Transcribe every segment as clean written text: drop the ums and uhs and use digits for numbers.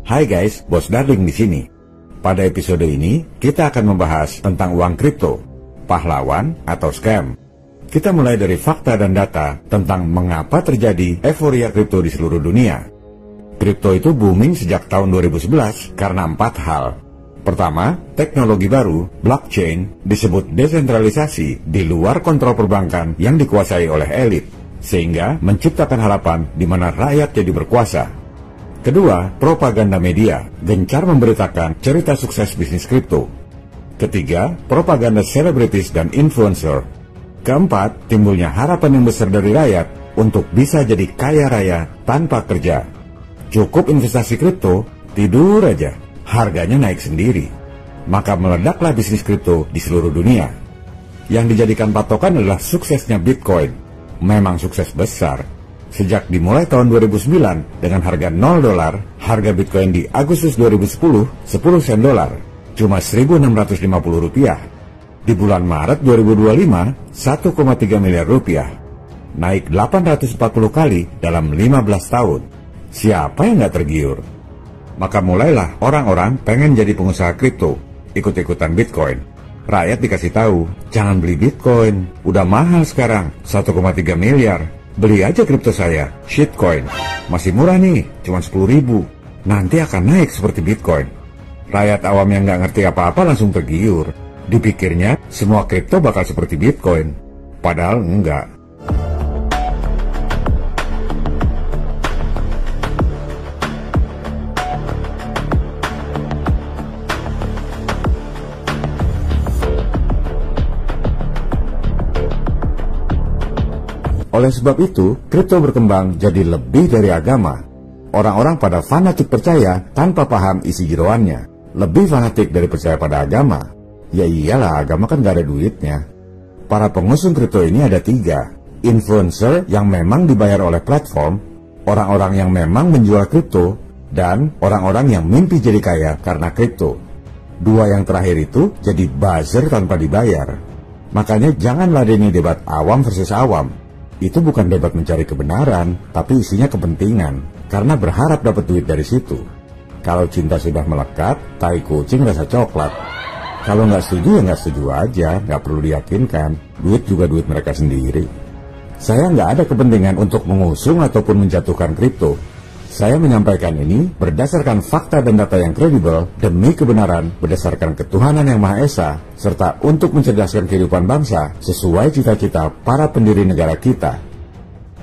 Hai guys, Bos Darling di sini. Pada episode ini, kita akan membahas tentang uang kripto, pahlawan atau scam. Kita mulai dari fakta dan data tentang mengapa terjadi euforia kripto di seluruh dunia. Kripto itu booming sejak tahun 2011 karena 4 hal. Pertama, teknologi baru, blockchain, disebut desentralisasi di luar kontrol perbankan yang dikuasai oleh elit, sehingga menciptakan harapan di mana rakyat jadi berkuasa. Kedua, propaganda media, gencar memberitakan cerita sukses bisnis kripto. Ketiga, propaganda selebritis dan influencer. Keempat, timbulnya harapan yang besar dari rakyat untuk bisa jadi kaya raya tanpa kerja. Cukup investasi kripto, tidur aja, harganya naik sendiri. Maka meledaklah bisnis kripto di seluruh dunia. Yang dijadikan patokan adalah suksesnya Bitcoin. Memang sukses besar. Sejak dimulai tahun 2009 dengan harga $0, harga Bitcoin di Agustus 2010 10 sen dolar, cuma Rp1.650. Di bulan Maret 2025 1,3 miliar rupiah, naik 840 kali dalam 15 tahun. Siapa yang nggak tergiur? Maka mulailah orang-orang pengen jadi pengusaha kripto, ikut-ikutan Bitcoin. Rakyat dikasih tahu, jangan beli Bitcoin, udah mahal sekarang, 1,3 miliar. Beli aja kripto saya, shitcoin. Masih murah nih, cuma 10.000. Nanti akan naik seperti Bitcoin. Rakyat awam yang nggak ngerti apa-apa langsung tergiur. Dipikirnya semua kripto bakal seperti Bitcoin. Padahal enggak. Oleh sebab itu, kripto berkembang jadi lebih dari agama. Orang-orang pada fanatik percaya tanpa paham isi jeroannya. Lebih fanatik dari percaya pada agama. Ya iyalah, agama kan gak ada duitnya. Para pengusung kripto ini ada 3. Influencer yang memang dibayar oleh platform, orang-orang yang memang menjual kripto, dan orang-orang yang mimpi jadi kaya karena kripto. 2 yang terakhir itu jadi buzzer tanpa dibayar. Makanya jangan ladeni debat awam versus awam. Itu bukan debat mencari kebenaran, tapi isinya kepentingan, karena berharap dapat duit dari situ. Kalau cinta sudah melekat, tai kucing rasa coklat. Kalau nggak setuju ya nggak setuju aja, nggak perlu diyakinkan. Duit juga duit mereka sendiri. Saya nggak ada kepentingan untuk mengusung ataupun menjatuhkan kripto. Saya menyampaikan ini berdasarkan fakta dan data yang kredibel demi kebenaran berdasarkan ketuhanan yang Maha Esa, serta untuk mencerdaskan kehidupan bangsa sesuai cita-cita para pendiri negara kita.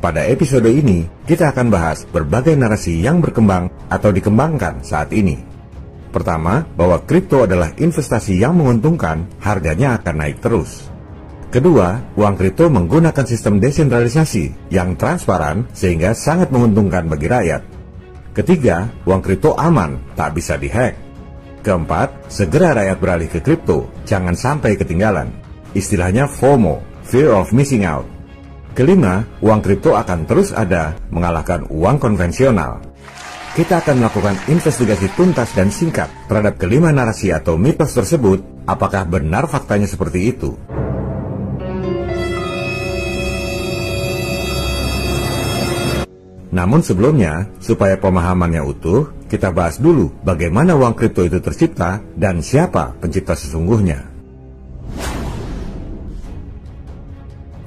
Pada episode ini, kita akan bahas berbagai narasi yang berkembang atau dikembangkan saat ini. Pertama, bahwa kripto adalah investasi yang menguntungkan, harganya akan naik terus. Kedua, uang kripto menggunakan sistem desentralisasi yang transparan sehingga sangat menguntungkan bagi rakyat. Ketiga, uang kripto aman, tak bisa dihack. Keempat, segera rakyat beralih ke kripto, jangan sampai ketinggalan. Istilahnya FOMO, Fear of Missing Out. Kelima, uang kripto akan terus ada, mengalahkan uang konvensional. Kita akan melakukan investigasi tuntas dan singkat terhadap kelima narasi atau mitos tersebut, apakah benar faktanya seperti itu. Namun sebelumnya, supaya pemahamannya utuh, kita bahas dulu bagaimana uang kripto itu tercipta dan siapa pencipta sesungguhnya.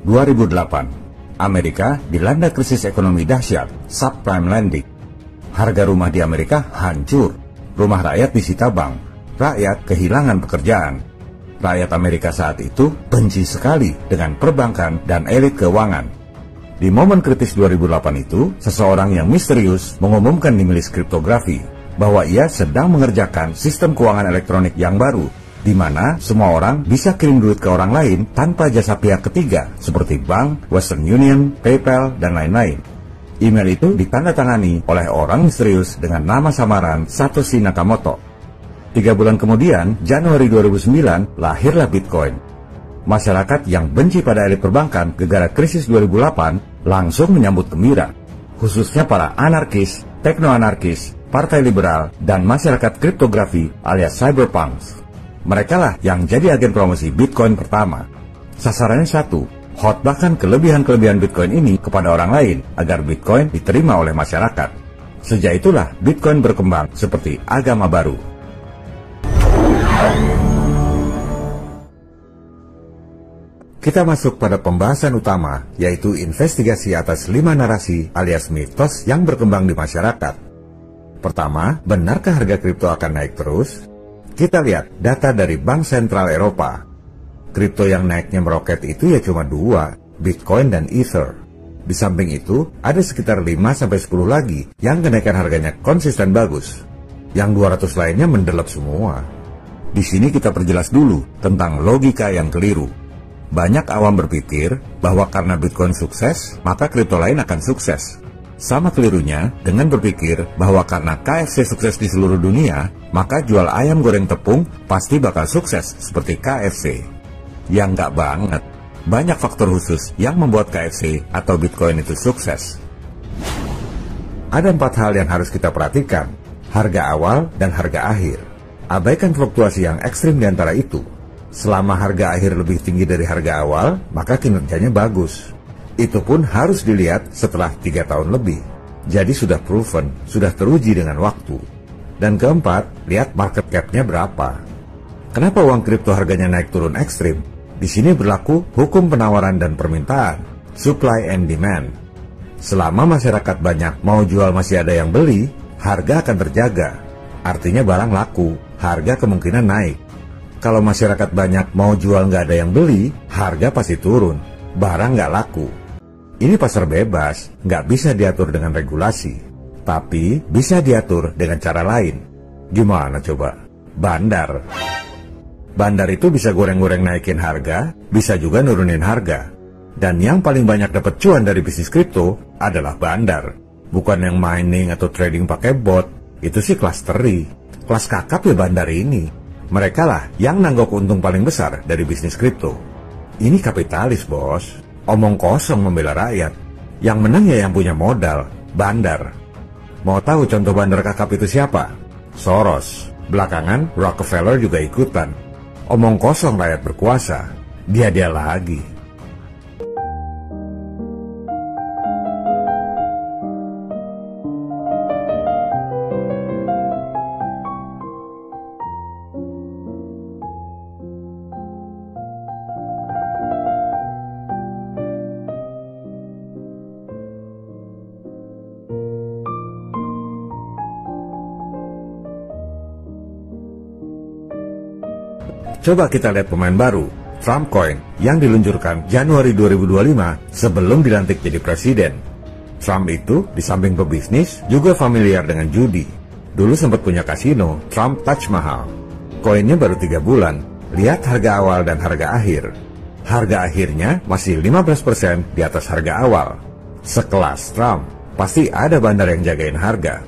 2008, Amerika dilanda krisis ekonomi dahsyat, subprime lending. Harga rumah di Amerika hancur, rumah rakyat disita bank, rakyat kehilangan pekerjaan. Rakyat Amerika saat itu benci sekali dengan perbankan dan elit keuangan. Di momen kritis 2008 itu, seseorang yang misterius mengumumkan di milis kriptografi bahwa ia sedang mengerjakan sistem keuangan elektronik yang baru, di mana semua orang bisa kirim duit ke orang lain tanpa jasa pihak ketiga, seperti bank, Western Union, PayPal, dan lain-lain. Email itu ditandatangani oleh orang misterius dengan nama samaran Satoshi Nakamoto. 3 bulan kemudian, Januari 2009, lahirlah Bitcoin. Masyarakat yang benci pada elit perbankan gegara krisis 2008 langsung menyambut gembira, khususnya para anarkis, tekno-anarkis, partai liberal, dan masyarakat kriptografi alias cyberpunks. Mereka lah yang jadi agen promosi Bitcoin pertama. Sasarannya satu, khotbahkan kelebihan-kelebihan Bitcoin ini kepada orang lain agar Bitcoin diterima oleh masyarakat. Sejak itulah Bitcoin berkembang seperti agama baru. Kita masuk pada pembahasan utama, yaitu investigasi atas 5 narasi alias mitos yang berkembang di masyarakat. Pertama, benarkah harga kripto akan naik terus? Kita lihat data dari Bank Sentral Eropa. Kripto yang naiknya meroket itu ya cuma 2, Bitcoin dan Ether. Di samping itu, ada sekitar 5-10 lagi yang kenaikan harganya konsisten bagus. Yang 200 lainnya mendelep semua. Di sini kita perjelas dulu tentang logika yang keliru. Banyak awam berpikir bahwa karena Bitcoin sukses, maka kripto lain akan sukses. Sama kelirunya dengan berpikir bahwa karena KFC sukses di seluruh dunia, maka jual ayam goreng tepung pasti bakal sukses seperti KFC. Ya nggak banget. Banyak faktor khusus yang membuat KFC atau Bitcoin itu sukses. Ada 4 hal yang harus kita perhatikan: harga awal dan harga akhir. Abaikan fluktuasi yang ekstrim di antara itu. Selama harga akhir lebih tinggi dari harga awal, maka kinerjanya bagus. Itu pun harus dilihat setelah 3 tahun lebih. Jadi sudah proven, sudah teruji dengan waktu. Dan keempat, lihat market cap-nya berapa. Kenapa uang kripto harganya naik turun ekstrim? Di sini berlaku hukum penawaran dan permintaan, supply and demand. Selama masyarakat banyak mau jual masih ada yang beli, harga akan terjaga. Artinya barang laku, harga kemungkinan naik. Kalau masyarakat banyak mau jual nggak ada yang beli, harga pasti turun, barang nggak laku. Ini pasar bebas, nggak bisa diatur dengan regulasi. Tapi bisa diatur dengan cara lain. Gimana coba? Bandar. Bandar itu bisa goreng-goreng naikin harga, bisa juga nurunin harga. Dan yang paling banyak dapat cuan dari bisnis kripto adalah bandar. Bukan yang mining atau trading pakai bot, itu sih kelas teri. Kelas kakap ya bandar ini. Mereka lah yang nanggok untung paling besar dari bisnis kripto. Ini kapitalis, bos. Omong kosong membela rakyat. Yang menang ya yang punya modal, bandar. Mau tahu contoh bandar kakap itu siapa? Soros. Belakangan Rockefeller juga ikutan. Omong kosong rakyat berkuasa, dia lagi. Coba kita lihat pemain baru, Trump Coin, yang diluncurkan Januari 2025 sebelum dilantik jadi presiden. Trump itu, di samping pebisnis, juga familiar dengan judi. Dulu sempat punya kasino, Trump Taj Mahal. Koinnya baru 3 bulan, lihat harga awal dan harga akhir. Harga akhirnya masih 15% di atas harga awal. Sekelas Trump, pasti ada bandar yang jagain harga.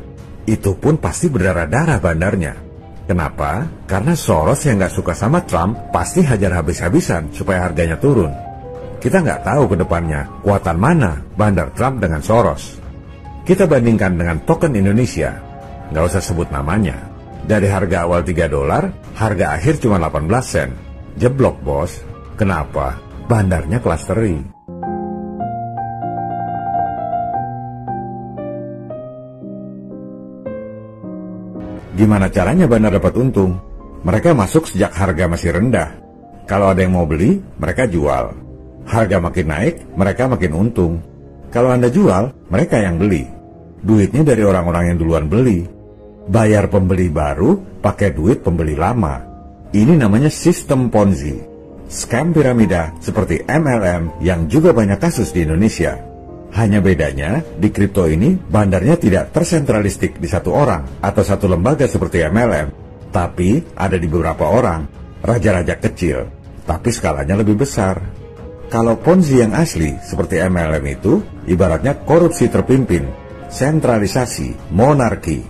Itu pun pasti berdarah-darah bandarnya. Kenapa? Karena Soros yang nggak suka sama Trump pasti hajar habis-habisan supaya harganya turun. Kita nggak tahu ke depannya kuatan mana bandar Trump dengan Soros. Kita bandingkan dengan token Indonesia. Nggak usah sebut namanya. Dari harga awal $3, harga akhir cuma 18 sen. Jeblok, bos. Kenapa? Bandarnya kelas teri. Gimana caranya bandar dapat untung? Mereka masuk sejak harga masih rendah. Kalau ada yang mau beli, mereka jual. Harga makin naik, mereka makin untung. Kalau Anda jual, mereka yang beli. Duitnya dari orang-orang yang duluan beli. Bayar pembeli baru, pakai duit pembeli lama. Ini namanya sistem Ponzi. Scam piramida seperti MLM yang juga banyak kasus di Indonesia. Hanya bedanya, di kripto ini bandarnya tidak tersentralistik di satu orang atau satu lembaga seperti MLM, tapi ada di beberapa orang, raja-raja kecil, tapi skalanya lebih besar. Kalau Ponzi yang asli seperti MLM itu, ibaratnya korupsi terpimpin, sentralisasi, monarki.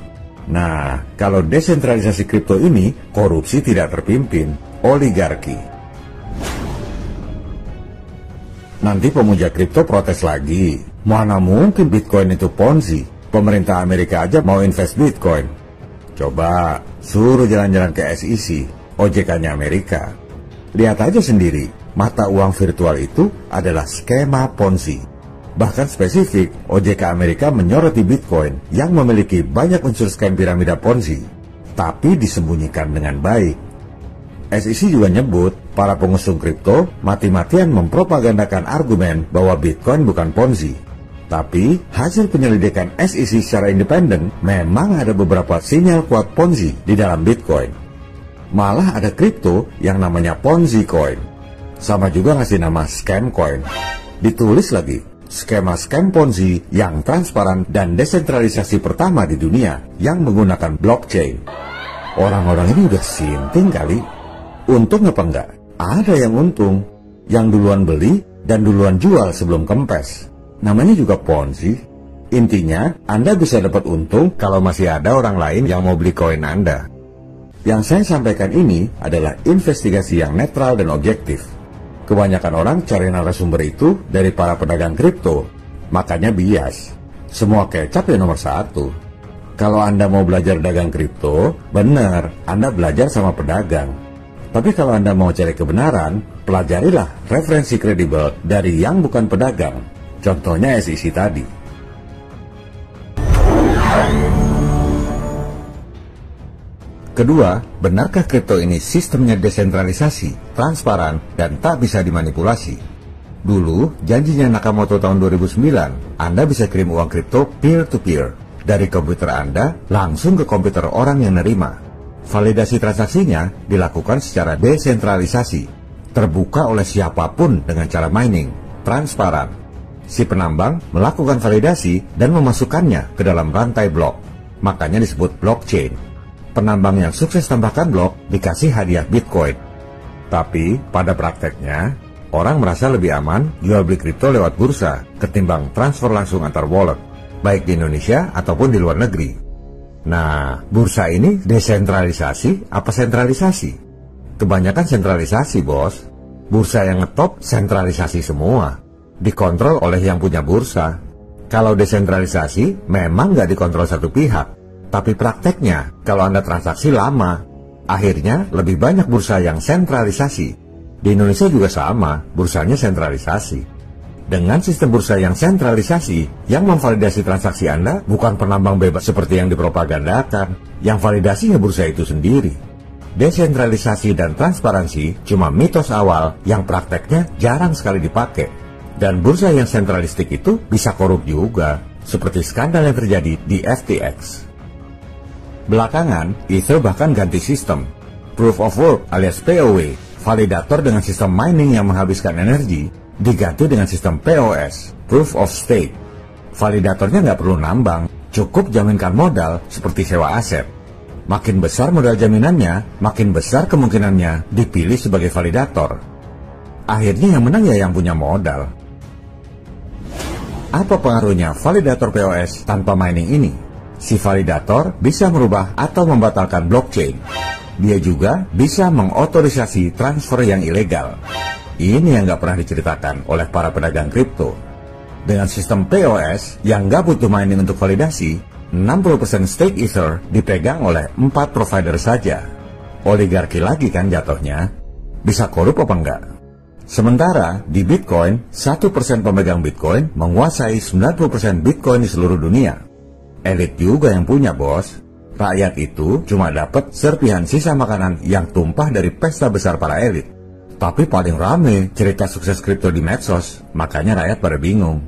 Nah, kalau desentralisasi kripto ini, korupsi tidak terpimpin, oligarki. Nanti pemuja kripto protes lagi. Mana mungkin Bitcoin itu Ponzi? Pemerintah Amerika aja mau invest Bitcoin. Coba suruh jalan-jalan ke SEC, OJK-nya Amerika. Lihat aja sendiri, mata uang virtual itu adalah skema Ponzi. Bahkan spesifik, OJK Amerika menyoroti Bitcoin yang memiliki banyak unsur scam piramida Ponzi, tapi disembunyikan dengan baik. SEC juga nyebut, para pengusung kripto mati-matian mempropagandakan argumen bahwa Bitcoin bukan Ponzi. Tapi, hasil penyelidikan SEC secara independen, memang ada beberapa sinyal kuat Ponzi di dalam Bitcoin. Malah ada kripto yang namanya Ponzi Coin. Sama juga ngasih nama Scam Coin. Ditulis lagi, skema scam Ponzi yang transparan dan desentralisasi pertama di dunia yang menggunakan blockchain. Orang-orang ini udah sinting kali. Untung apa enggak? Ada yang untung, yang duluan beli dan duluan jual sebelum kempes. Namanya juga Ponzi. Intinya, Anda bisa dapat untung kalau masih ada orang lain yang mau beli koin Anda. Yang saya sampaikan ini adalah investigasi yang netral dan objektif. Kebanyakan orang cari narasumber itu dari para pedagang kripto, makanya bias. Semua kecap ya nomor satu. Kalau Anda mau belajar dagang kripto, benar, Anda belajar sama pedagang. Tapi kalau Anda mau cari kebenaran, pelajarilah referensi kredibel dari yang bukan pedagang. Contohnya SEC tadi. Kedua, benarkah kripto ini sistemnya desentralisasi, transparan, dan tak bisa dimanipulasi? Dulu, janjinya Nakamoto tahun 2009, Anda bisa kirim uang kripto peer-to-peer dari komputer Anda langsung ke komputer orang yang nerima. Validasi transaksinya dilakukan secara desentralisasi, terbuka oleh siapapun dengan cara mining, transparan. Si penambang melakukan validasi dan memasukkannya ke dalam rantai blok, makanya disebut blockchain. Penambang yang sukses tambahkan blok dikasih hadiah Bitcoin. Tapi pada prakteknya, orang merasa lebih aman jual beli kripto lewat bursa ketimbang transfer langsung antar wallet, baik di Indonesia ataupun di luar negeri. Nah, bursa ini desentralisasi apa sentralisasi? Kebanyakan sentralisasi, bos. Bursa yang ngetop sentralisasi semua, dikontrol oleh yang punya bursa. Kalau desentralisasi, memang nggak dikontrol satu pihak. Tapi prakteknya, kalau Anda transaksi lama, akhirnya lebih banyak bursa yang sentralisasi. Di Indonesia juga sama, bursanya sentralisasi. Dengan sistem bursa yang sentralisasi, yang memvalidasi transaksi Anda bukan penambang bebas seperti yang dipropagandakan, yang validasinya bursa itu sendiri. Desentralisasi dan transparansi cuma mitos awal yang prakteknya jarang sekali dipakai. Dan bursa yang sentralistik itu bisa korup juga, seperti skandal yang terjadi di FTX. Belakangan, Ether bahkan ganti sistem. Proof of Work alias POW, validator dengan sistem mining yang menghabiskan energi, diganti dengan sistem POS, Proof of Stake. Validatornya nggak perlu nambang, cukup jaminkan modal seperti sewa aset. Makin besar modal jaminannya, makin besar kemungkinannya dipilih sebagai validator. Akhirnya yang menang ya yang punya modal. Apa pengaruhnya validator POS tanpa mining ini? Si validator bisa merubah atau membatalkan blockchain. Dia juga bisa mengotorisasi transfer yang ilegal. Ini yang nggak pernah diceritakan oleh para pedagang kripto. Dengan sistem POS yang nggak butuh mining untuk validasi, 60% stake Ether dipegang oleh 4 provider saja. Oligarki lagi kan jatuhnya. Bisa korup apa enggak? Sementara di Bitcoin, 1% pemegang Bitcoin menguasai 90% Bitcoin di seluruh dunia. Elit juga yang punya, bos. Rakyat itu cuma dapat serpihan sisa makanan yang tumpah dari pesta besar para elit. Tapi paling rame cerita sukses kripto di medsos, makanya rakyat pada bingung.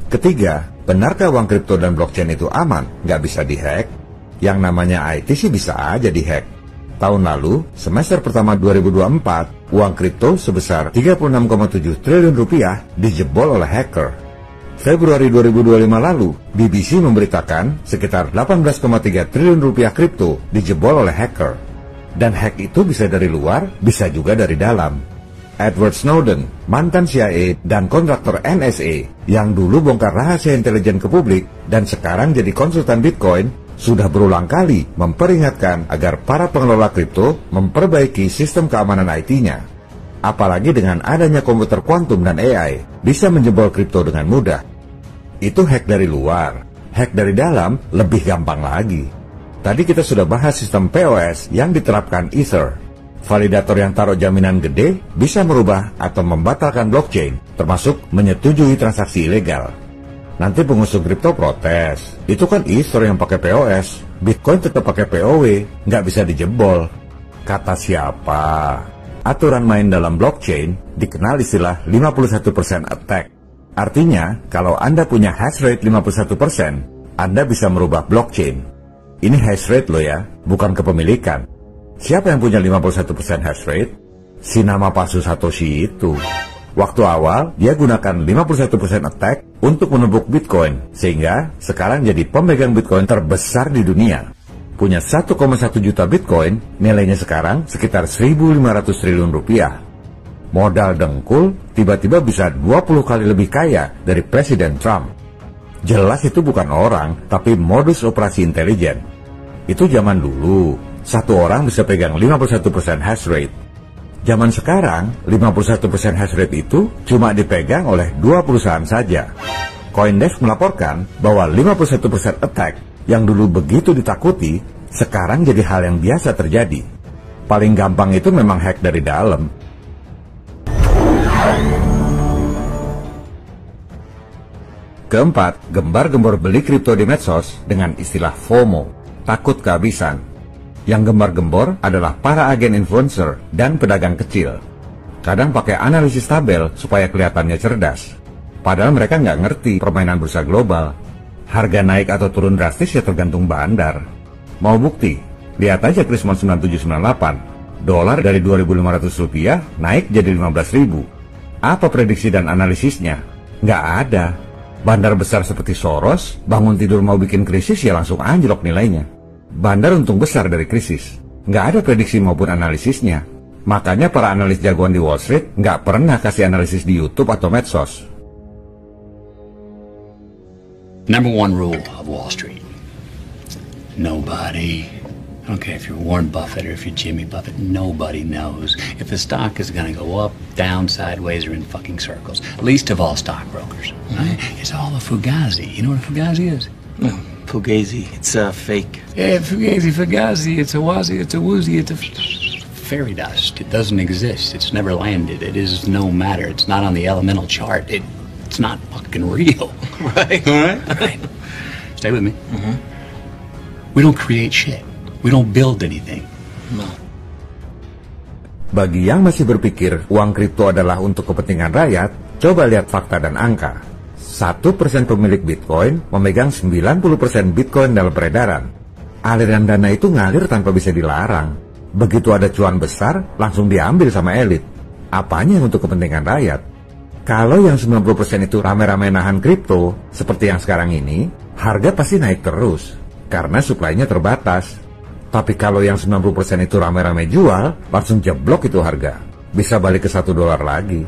Ketiga, benarkah uang kripto dan blockchain itu aman, nggak bisa dihack? Yang namanya IT sih bisa aja dihack. Tahun lalu, semester pertama 2024, uang kripto sebesar 36,7 triliun rupiah dijebol oleh hacker. Februari 2025 lalu, BBC memberitakan sekitar 18,3 triliun rupiah kripto dijebol oleh hacker. Dan hack itu bisa dari luar, bisa juga dari dalam. Edward Snowden, mantan CIA dan kontraktor NSA, yang dulu bongkar rahasia intelijen ke publik dan sekarang jadi konsultan Bitcoin, sudah berulang kali memperingatkan agar para pengelola kripto memperbaiki sistem keamanan IT-nya. Apalagi dengan adanya komputer kuantum dan AI, bisa menjebol kripto dengan mudah. Itu hack dari luar. Hack dari dalam lebih gampang lagi. Tadi kita sudah bahas sistem POS yang diterapkan Ether. Validator yang taruh jaminan gede bisa merubah atau membatalkan blockchain, termasuk menyetujui transaksi ilegal. Nanti pengusung kripto protes, itu kan Ether yang pakai POS, Bitcoin tetap pakai POW, nggak bisa dijebol. Kata siapa? Aturan main dalam blockchain dikenal istilah 51% attack. Artinya, kalau Anda punya hash rate 51%, Anda bisa merubah blockchain. Ini hash rate loh ya, bukan kepemilikan. Siapa yang punya 51% hash rate? Si nama palsu Satoshi itu. Waktu awal, dia gunakan 51% attack untuk menembuk Bitcoin, sehingga sekarang jadi pemegang Bitcoin terbesar di dunia. Punya 1,1 juta Bitcoin, nilainya sekarang sekitar 1.500 triliun rupiah. Modal dengkul, tiba-tiba bisa 20 kali lebih kaya dari Presiden Trump. Jelas itu bukan orang, tapi modus operasi intelijen. Itu zaman dulu. Satu orang bisa pegang 51% hash rate. Zaman sekarang, 51% hash rate itu cuma dipegang oleh 2 perusahaan saja. CoinDesk melaporkan bahwa 51% attack yang dulu begitu ditakuti, sekarang jadi hal yang biasa terjadi. Paling gampang itu memang hack dari dalam. Keempat, gembar-gembor beli kripto di medsos dengan istilah FOMO, takut kehabisan. Yang gembar-gembor adalah para agen influencer dan pedagang kecil. Kadang pakai analisis tabel supaya kelihatannya cerdas. Padahal mereka nggak ngerti permainan bursa global. Harga naik atau turun drastis ya tergantung bandar. Mau bukti? Lihat aja Krismon 9798. Dolar dari 2.500 rupiah naik jadi 15.000. Apa prediksi dan analisisnya? Nggak ada. Bandar besar seperti Soros, bangun tidur mau bikin krisis ya langsung anjlok nilainya. Bandar untung besar dari krisis. Nggak ada prediksi maupun analisisnya. Makanya para analis jagoan di Wall Street nggak pernah kasih analisis di YouTube atau medsos. Number one rule of Wall Street. Nobody, I don't care if you're Warren Buffett or if you're Jimmy Buffett, nobody knows if the stock is going to go up, down, sideways, or in fucking circles. Least of all stockbrokers. Right? It's all a fugazi. You know what a fugazi is? No. Fugazi, it's fake. Yeah, fugazi, it's a wazi, it's a woozy, it's a fairy dust. It doesn't exist. It's never landed. It is no matter. It's not on the elemental chart. It's not fucking real. Right. All right. Stay with me. We don't create shit. We don't build anything. No. Bagi yang masih berpikir uang kripto adalah untuk kepentingan rakyat, coba lihat fakta dan angka. 1% pemilik Bitcoin memegang 90% Bitcoin dalam peredaran. Aliran dana itu ngalir tanpa bisa dilarang. Begitu ada cuan besar, langsung diambil sama elit. Apanya yang untuk kepentingan rakyat? Kalau yang 90% itu rame-rame nahan kripto, seperti yang sekarang ini, harga pasti naik terus, karena suplainya terbatas. Tapi kalau yang 90% itu rame-rame jual, langsung jeblok itu harga. Bisa balik ke $1 lagi.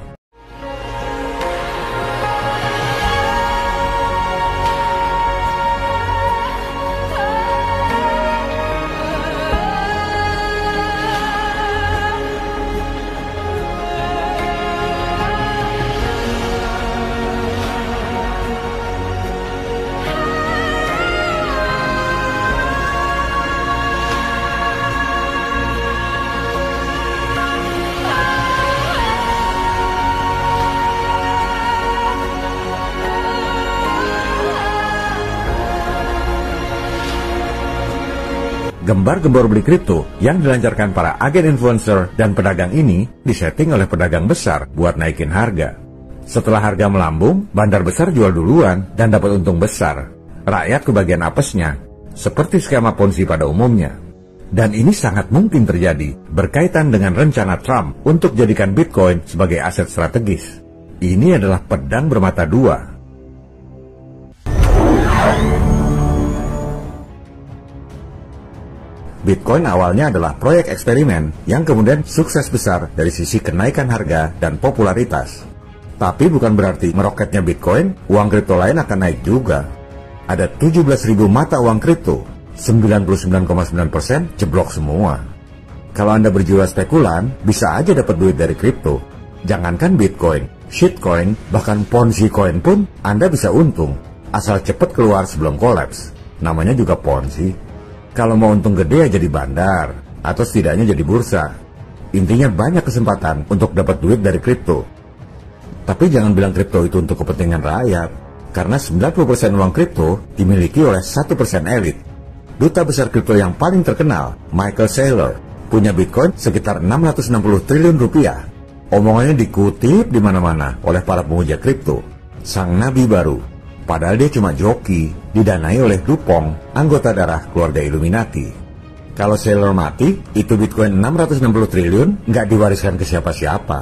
Gembar-gembor beli kripto yang dilancarkan para agen influencer dan pedagang ini disetting oleh pedagang besar buat naikin harga. Setelah harga melambung, bandar besar jual duluan dan dapat untung besar. Rakyat kebagian apesnya, seperti skema Ponzi pada umumnya. Dan ini sangat mungkin terjadi berkaitan dengan rencana Trump untuk jadikan Bitcoin sebagai aset strategis. Ini adalah pedang bermata dua. Bitcoin awalnya adalah proyek eksperimen yang kemudian sukses besar dari sisi kenaikan harga dan popularitas. Tapi bukan berarti meroketnya Bitcoin, uang kripto lain akan naik juga. Ada 17.000 mata uang kripto, 99,9% jeblok semua. Kalau Anda berjiwa spekulan, bisa aja dapat duit dari kripto. Jangankan Bitcoin, shitcoin, bahkan Ponzi coin pun Anda bisa untung, asal cepat keluar sebelum kolaps. Namanya juga Ponzi. Kalau mau untung gede ya jadi bandar, atau setidaknya jadi bursa. Intinya banyak kesempatan untuk dapat duit dari kripto. Tapi jangan bilang kripto itu untuk kepentingan rakyat, karena 90% uang kripto dimiliki oleh 1% elit. Duta besar kripto yang paling terkenal, Michael Saylor, punya Bitcoin sekitar 660 triliun rupiah. Omongannya dikutip di mana-mana oleh para pemuja kripto. Sang nabi baru. Padahal dia cuma joki, didanai oleh Dupont, anggota darah keluarga Illuminati. Kalau Saylor mati, itu Bitcoin 660 triliun nggak diwariskan ke siapa-siapa.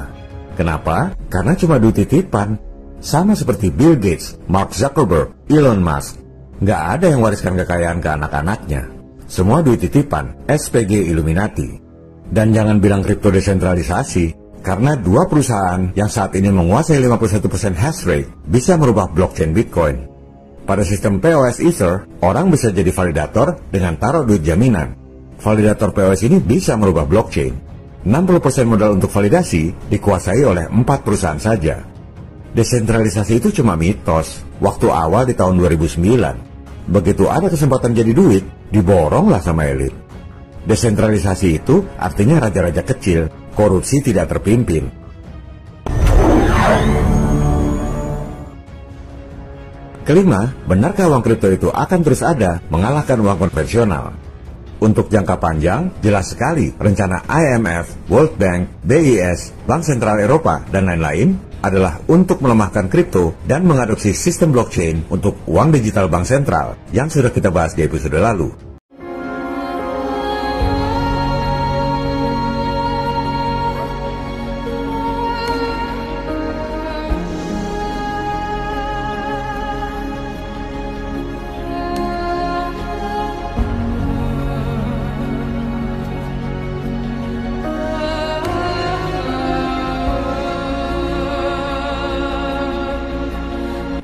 Kenapa? Karena cuma duit titipan. Sama seperti Bill Gates, Mark Zuckerberg, Elon Musk. Nggak ada yang wariskan kekayaan ke anak-anaknya. Semua duit titipan, SPG Illuminati. Dan jangan bilang kripto desentralisasi, karena dua perusahaan yang saat ini menguasai 51% hash rate bisa merubah blockchain Bitcoin. Pada sistem POS Ether, orang bisa jadi validator dengan taruh duit jaminan. Validator POS ini bisa merubah blockchain. 60% modal untuk validasi dikuasai oleh 4 perusahaan saja. Desentralisasi itu cuma mitos, waktu awal di tahun 2009. Begitu ada kesempatan jadi duit, diboronglah sama elit. Desentralisasi itu artinya raja-raja kecil, korupsi tidak terpimpin. Kelima, benarkah uang kripto itu akan terus ada mengalahkan uang konvensional? Untuk jangka panjang, jelas sekali rencana IMF, World Bank, BIS, Bank Sentral Eropa, dan lain-lain adalah untuk melemahkan kripto dan mengadopsi sistem blockchain untuk uang digital bank sentral yang sudah kita bahas di episode lalu.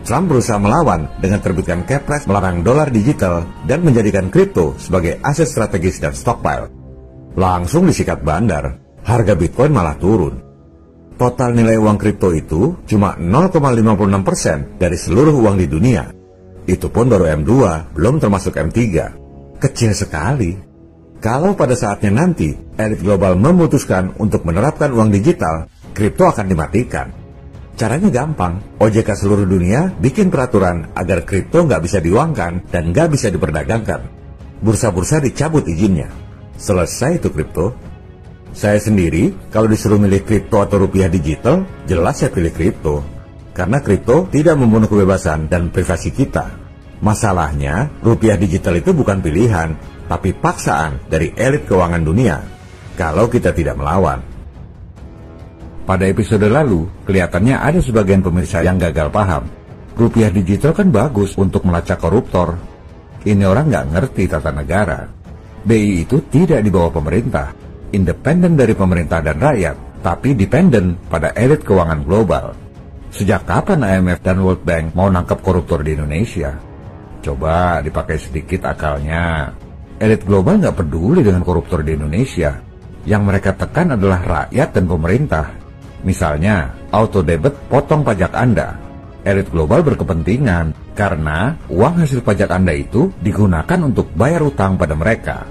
Trump berusaha melawan dengan terbitkan Kepres melarang dolar digital dan menjadikan kripto sebagai aset strategis dan stockpile. Langsung disikat bandar, harga Bitcoin malah turun. Total nilai uang kripto itu cuma 0,56% dari seluruh uang di dunia. Itu pun baru M2, belum termasuk M3. Kecil sekali. Kalau pada saatnya nanti elit global memutuskan untuk menerapkan uang digital, kripto akan dimatikan. Caranya gampang, OJK seluruh dunia bikin peraturan agar kripto nggak bisa diuangkan dan nggak bisa diperdagangkan. Bursa-bursa dicabut izinnya. Selesai itu kripto. Saya sendiri, kalau disuruh milih kripto atau rupiah digital, jelas saya pilih kripto. Karena kripto tidak membunuh kebebasan dan privasi kita. Masalahnya, rupiah digital itu bukan pilihan, tapi paksaan dari elit keuangan dunia. Kalau kita tidak melawan. Pada episode lalu, kelihatannya ada sebagian pemirsa yang gagal paham. Rupiah digital kan bagus untuk melacak koruptor. Ini orang nggak ngerti tata negara. BI itu tidak di bawah pemerintah, independen dari pemerintah dan rakyat, tapi dependen pada elit keuangan global. Sejak kapan IMF dan World Bank mau nangkap koruptor di Indonesia? Coba dipakai sedikit akalnya. Elit global nggak peduli dengan koruptor di Indonesia. Yang mereka tekan adalah rakyat dan pemerintah. Misalnya, auto debit potong pajak Anda. Elit global berkepentingan karena uang hasil pajak Anda itu digunakan untuk bayar utang pada mereka.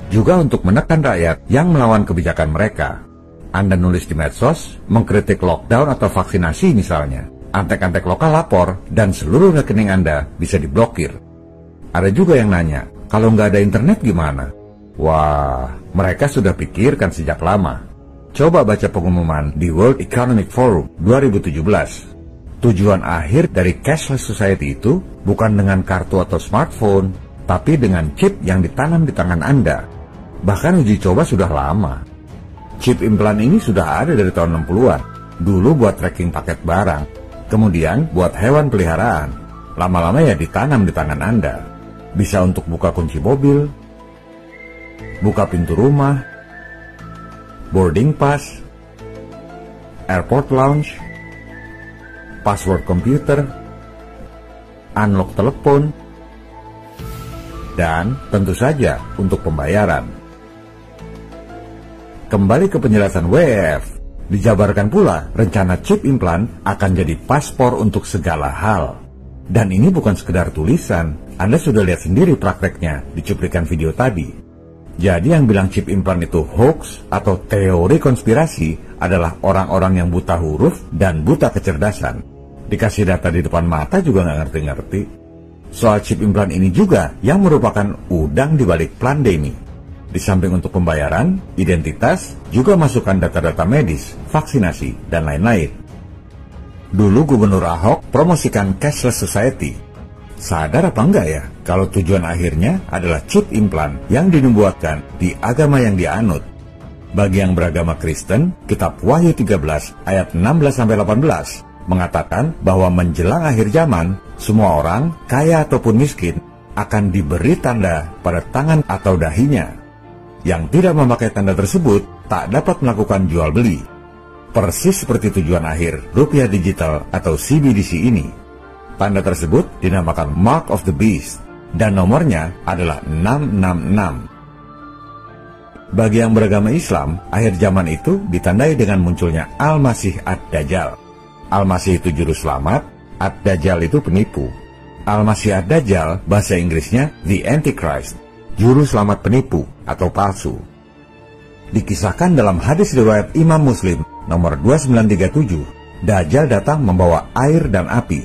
Juga untuk menekan rakyat yang melawan kebijakan mereka. Anda nulis di medsos, mengkritik lockdown atau vaksinasi misalnya. Antek-antek lokal lapor dan seluruh rekening Anda bisa diblokir. Ada juga yang nanya, kalau nggak ada internet gimana? Wah, mereka sudah pikirkan sejak lama. Coba baca pengumuman di World Economic Forum 2017. Tujuan akhir dari cashless society itu bukan dengan kartu atau smartphone, tapi dengan chip yang ditanam di tangan Anda. Bahkan uji coba sudah lama. Chip implan ini sudah ada dari tahun 60-an. Dulu buat tracking paket barang, kemudian buat hewan peliharaan. Lama-lama ya ditanam di tangan Anda. Bisa untuk buka kunci mobil, buka pintu rumah, boarding pass, airport lounge, password komputer, unlock telepon, dan tentu saja untuk pembayaran. Kembali ke penjelasan WEF, dijabarkan pula rencana chip implan akan jadi paspor untuk segala hal. Dan ini bukan sekedar tulisan, Anda sudah lihat sendiri prakteknya di cuplikan video tadi. Jadi yang bilang chip implan itu hoax atau teori konspirasi adalah orang-orang yang buta huruf dan buta kecerdasan. Dikasih data di depan mata juga nggak ngerti-ngerti. Soal chip implan ini juga yang merupakan udang di balik pandemi. Di samping untuk pembayaran, identitas, juga masukkan data-data medis, vaksinasi, dan lain-lain. Dulu Gubernur Ahok promosikan cashless society. Sadar apa enggak ya, kalau tujuan akhirnya adalah chip implan yang dinubuatkan di agama yang dianut. Bagi yang beragama Kristen, kitab Wahyu 13 ayat 16-18 mengatakan bahwa menjelang akhir zaman, semua orang, kaya ataupun miskin, akan diberi tanda pada tangan atau dahinya. Yang tidak memakai tanda tersebut tak dapat melakukan jual beli. Persis seperti tujuan akhir rupiah digital atau CBDC ini. Tanda tersebut dinamakan Mark of the Beast dan nomornya adalah 666. Bagi yang beragama Islam, akhir zaman itu ditandai dengan munculnya Al-Masih Ad-Dajjal. Al-Masih itu juru selamat, Ad-Dajjal itu penipu. Al-Masih Ad-Dajjal bahasa Inggrisnya The Antichrist, juru selamat penipu atau palsu. Dikisahkan dalam hadis riwayat Imam Muslim nomor 2937, Dajjal datang membawa air dan api.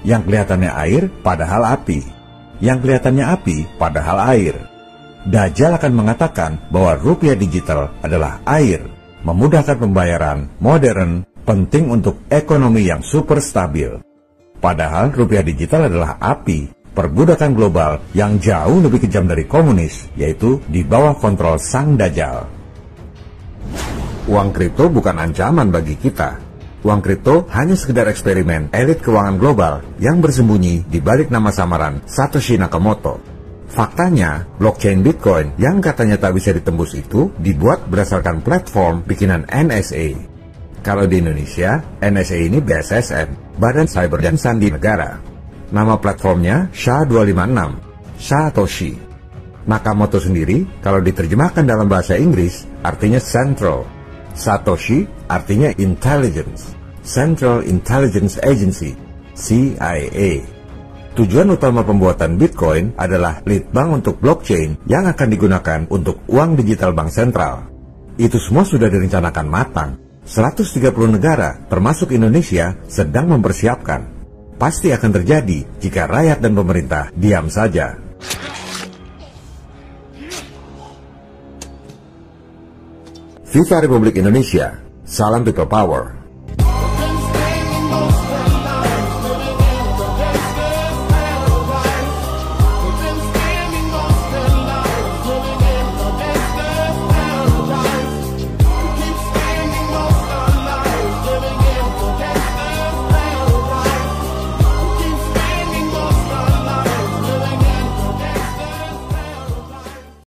Yang kelihatannya air padahal api, yang kelihatannya api padahal air. Dajjal akan mengatakan bahwa rupiah digital adalah air, memudahkan pembayaran, modern, penting untuk ekonomi yang super stabil. Padahal rupiah digital adalah api, perbudakan global yang jauh lebih kejam dari komunis, yaitu di bawah kontrol sang Dajjal. Uang kripto bukan ancaman bagi kita. Uang kripto hanya sekedar eksperimen elit keuangan global yang bersembunyi di balik nama samaran Satoshi Nakamoto. Faktanya, blockchain Bitcoin yang katanya tak bisa ditembus itu dibuat berdasarkan platform bikinan NSA. Kalau di Indonesia, NSA ini BSSN, Badan Cyber dan Sandi Negara. Nama platformnya SHA-256, Satoshi. Nakamoto sendiri, kalau diterjemahkan dalam bahasa Inggris, artinya Central. Satoshi artinya Intelligence, Central Intelligence Agency, CIA. Tujuan utama pembuatan Bitcoin adalah lead bank untuk blockchain yang akan digunakan untuk uang digital bank sentral. Itu semua sudah direncanakan matang. 130 negara, termasuk Indonesia, sedang mempersiapkan. Pasti akan terjadi jika rakyat dan pemerintah diam saja. Viva Republik Indonesia, salam people power.